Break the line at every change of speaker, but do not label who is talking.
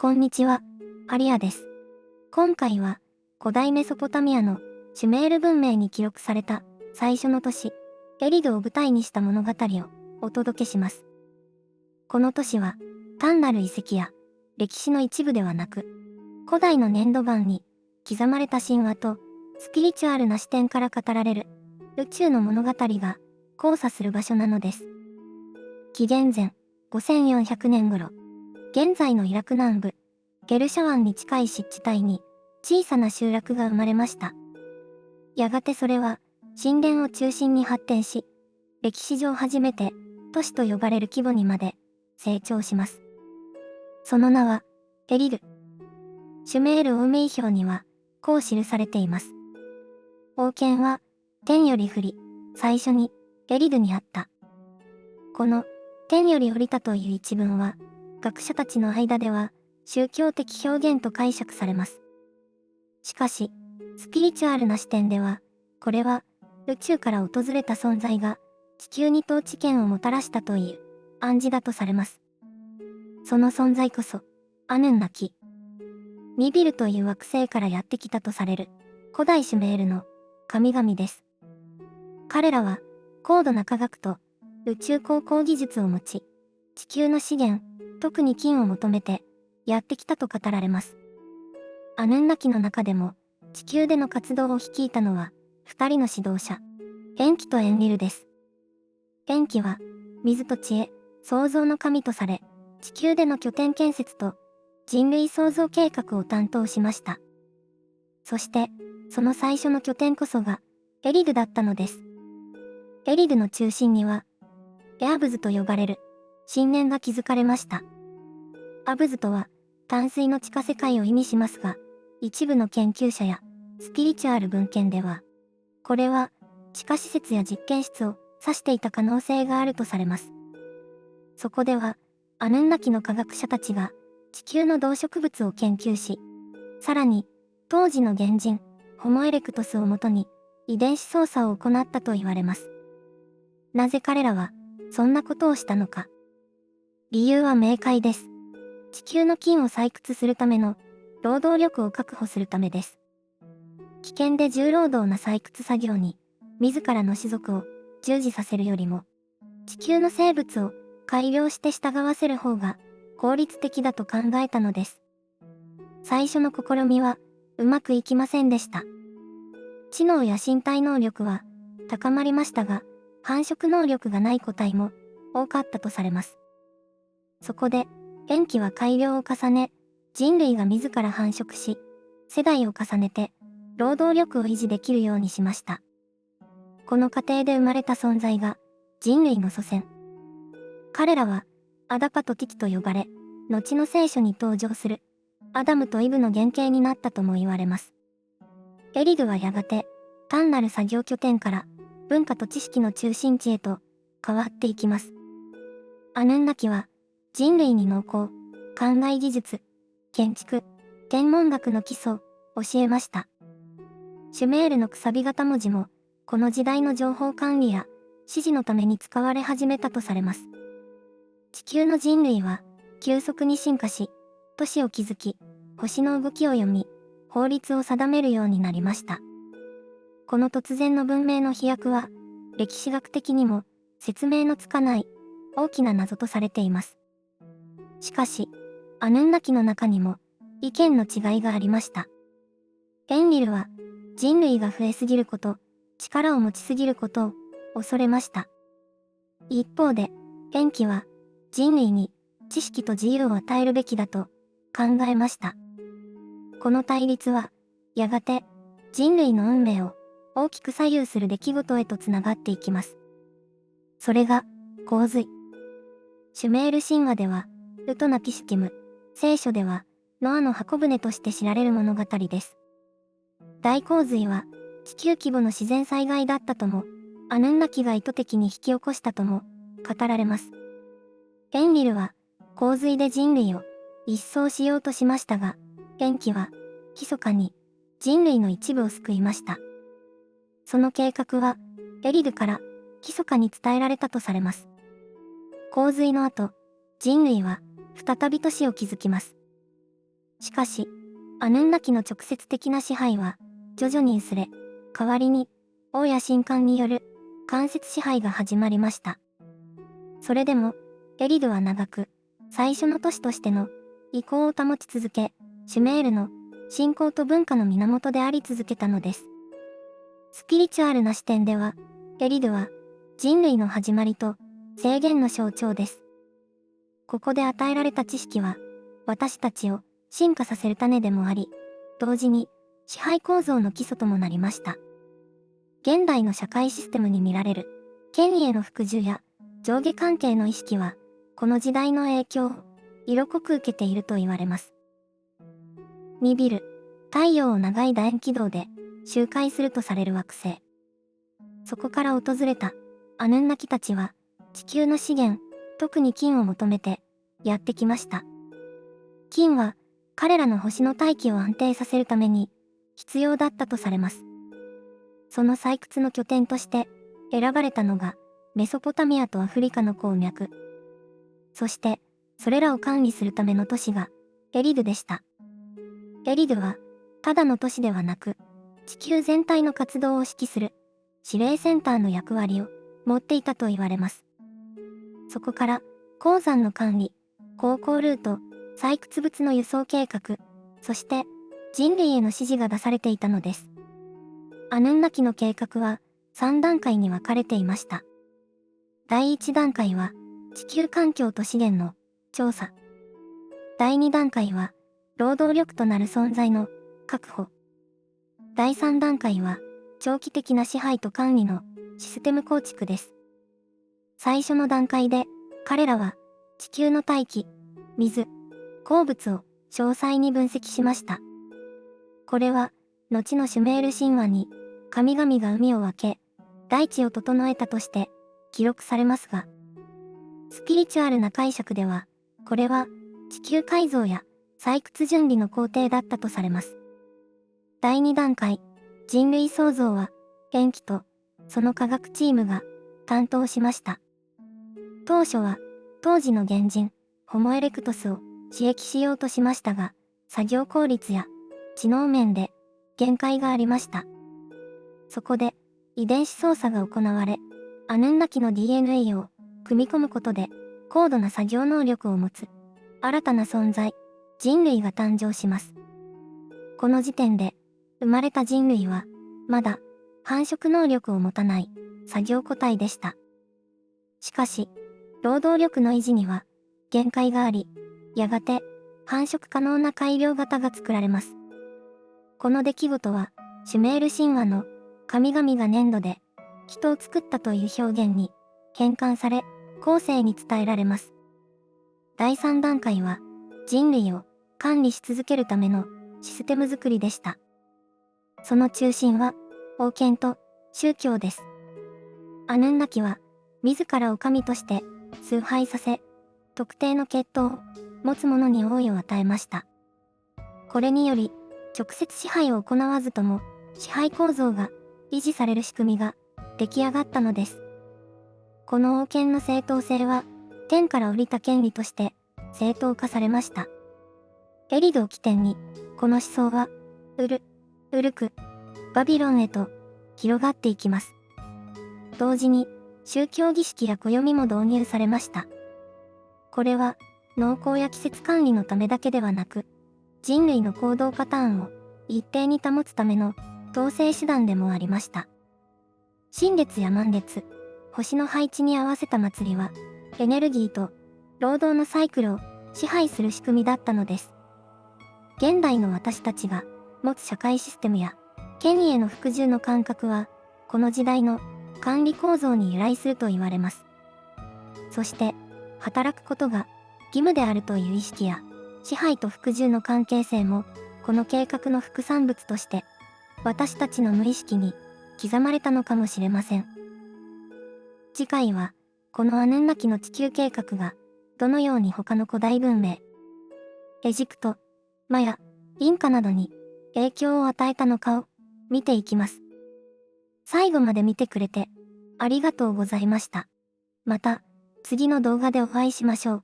こんにちは、アリアです。今回は、古代メソポタミアのシュメール文明に記録された最初の都市、エリドを舞台にした物語をお届けします。この都市は、単なる遺跡や歴史の一部ではなく、古代の粘土板に刻まれた神話とスピリチュアルな視点から語られる宇宙の物語が交差する場所なのです。紀元前5400年頃、現在のイラク南部、ゲルシャ湾に近い湿地帯に小さな集落が生まれました。やがてそれは神殿を中心に発展し、歴史上初めて都市と呼ばれる規模にまで成長します。その名はエリル。シュメール王名表にはこう記されています。王権は天より降り、最初にエリルにあった。この天より降りたという一文は、学者たちの間では宗教的表現と解釈されます。しかし、スピリチュアルな視点では、これは宇宙から訪れた存在が地球に統治権をもたらしたという暗示だとされます。その存在こそ、アヌンナキ。ニビルという惑星からやってきたとされる古代シュメールの神々です。彼らは高度な科学と宇宙航行技術を持ち、地球の資源、特に金を求めてやってきたと語られます。アヌンナキの中でも地球での活動を率いたのは2人の指導者、エンキとエンリルです。エンキは水と知恵、創造の神とされ、地球での拠点建設と人類創造計画を担当しました。そしてその最初の拠点こそがエリルだったのです。エリルの中心にはエアブズと呼ばれる神殿が築かれました。アブズとは淡水の地下世界を意味しますが、一部の研究者やスピリチュアル文献では、これは地下施設や実験室を指していた可能性があるとされます。そこでは、アヌンナキの科学者たちが地球の動植物を研究し、さらに当時の原人、ホモエレクトスをもとに遺伝子操作を行ったと言われます。なぜ彼らはそんなことをしたのか。理由は明快です。地球の金を採掘するための労働力を確保するためです。危険で重労働な採掘作業に自らの種族を従事させるよりも、地球の生物を改良して従わせる方が効率的だと考えたのです。最初の試みはうまくいきませんでした。知能や身体能力は高まりましたが、繁殖能力がない個体も多かったとされます。そこで、エンキは改良を重ね、人類が自ら繁殖し、世代を重ねて、労働力を維持できるようにしました。この過程で生まれた存在が、人類の祖先。彼らは、アダパとティティと呼ばれ、後の聖書に登場する、アダムとイブの原型になったとも言われます。エリルはやがて、単なる作業拠点から、文化と知識の中心地へと変わっていきます。アヌンナキは人類に農耕、灌漑技術、建築、天文学の基礎を教えました。シュメールのくさび型文字もこの時代の情報管理や指示のために使われ始めたとされます。地球の人類は急速に進化し、都市を築き、星の動きを読み、法律を定めるようになりました。この突然の文明の飛躍は、歴史学的にも説明のつかない大きな謎とされています。しかし、アヌンナキの中にも意見の違いがありました。エンリルは人類が増えすぎること、力を持ちすぎることを恐れました。一方で、エンキは人類に知識と自由を与えるべきだと考えました。この対立は、やがて人類の運命を大きく左右する出来事へとつながっていきます。それが、洪水。シュメール神話では、ウトナピシュキム、聖書では、ノアの箱舟として知られる物語です。大洪水は、地球規模の自然災害だったとも、アヌンナキが意図的に引き起こしたとも、語られます。エンリルは、洪水で人類を一掃しようとしましたが、エンキは、密かに人類の一部を救いました。その計画は、エリルから密かに伝えられたとされます。洪水の後、人類は再び都市を築きます。しかし、アヌンナキの直接的な支配は徐々に薄れ、代わりに王や神官による間接支配が始まりました。それでも、エリドは長く、最初の都市としての意向を保ち続け、シュメールの信仰と文化の源であり続けたのです。スピリチュアルな視点では、エリドは人類の始まりと制限の象徴です。ここで与えられた知識は、私たちを進化させる種でもあり、同時に支配構造の基礎ともなりました。現代の社会システムに見られる権威への服従や上下関係の意識は、この時代の影響を色濃く受けていると言われます。ニビル、太陽を長い楕円軌道で周回するとされる惑星。そこから訪れたアヌンナキたちは、地球の資源、特に金を求めてやってきました。金は彼らの星の大気を安定させるために必要だったとされます。その採掘の拠点として選ばれたのがメソポタミアとアフリカの鉱脈。そしてそれらを管理するための都市がエリドでした。エリドはただの都市ではなく、地球全体の活動を指揮する指令センターの役割を持っていたと言われます。そこから鉱山の管理、航行ルート、採掘物の輸送計画、そして人類への指示が出されていたのです。アヌンナキの計画は3段階に分かれていました。第1段階は地球環境と資源の調査。第2段階は労働力となる存在の確保。第3段階は長期的な支配と管理のシステム構築です。最初の段階で彼らは地球の大気、水、鉱物を詳細に分析しました。これは後のシュメール神話に神々が海を分け、大地を整えたとして記録されますが、スピリチュアルな解釈では、これは地球改造や採掘準備の工程だったとされます。第2段階、人類創造は、元気とその科学チームが担当しました。当初は、当時の原人、ホモエレクトスを刺激しようとしましたが、作業効率や知能面で限界がありました。そこで、遺伝子操作が行われ、アヌンナキの DNA を組み込むことで、高度な作業能力を持つ、新たな存在、人類が誕生します。この時点で、生まれた人類は、まだ繁殖能力を持たない作業個体でした。しかし、労働力の維持には限界があり、やがて繁殖可能な改良型が作られます。この出来事は、シュメール神話の神々が粘土で人を作ったという表現に変換され、後世に伝えられます。第3段階は、人類を管理し続けるためのシステム作りでした。その中心は、王権と宗教です。アヌンナキは、自らを神として崇拝させ、特定の血統を持つ者に王位を与えました。これにより、直接支配を行わずとも、支配構造が維持される仕組みが出来上がったのです。この王権の正当性は、天から降りた権利として正当化されました。エリドを起点に、この思想は、ウルク、バビロンへと広がっていきます。同時に、宗教儀式や暦も導入されました。これは、農耕や季節管理のためだけではなく、人類の行動パターンを一定に保つための統制手段でもありました。新月や満月、星の配置に合わせた祭りは、エネルギーと労働のサイクルを支配する仕組みだったのです。現代の私たちが持つ社会システムや権威への服従の感覚は、この時代の管理構造に由来すると言われます。そして、働くことが義務であるという意識や、支配と服従の関係性も、この計画の副産物として、私たちの無意識に刻まれたのかもしれません。次回は、このアヌンナキの地球計画が、どのように他の古代文明、エジプト、マヤ、インカなどに影響を与えたのかを見ていきます。最後まで見てくれてありがとうございました。また次の動画でお会いしましょう。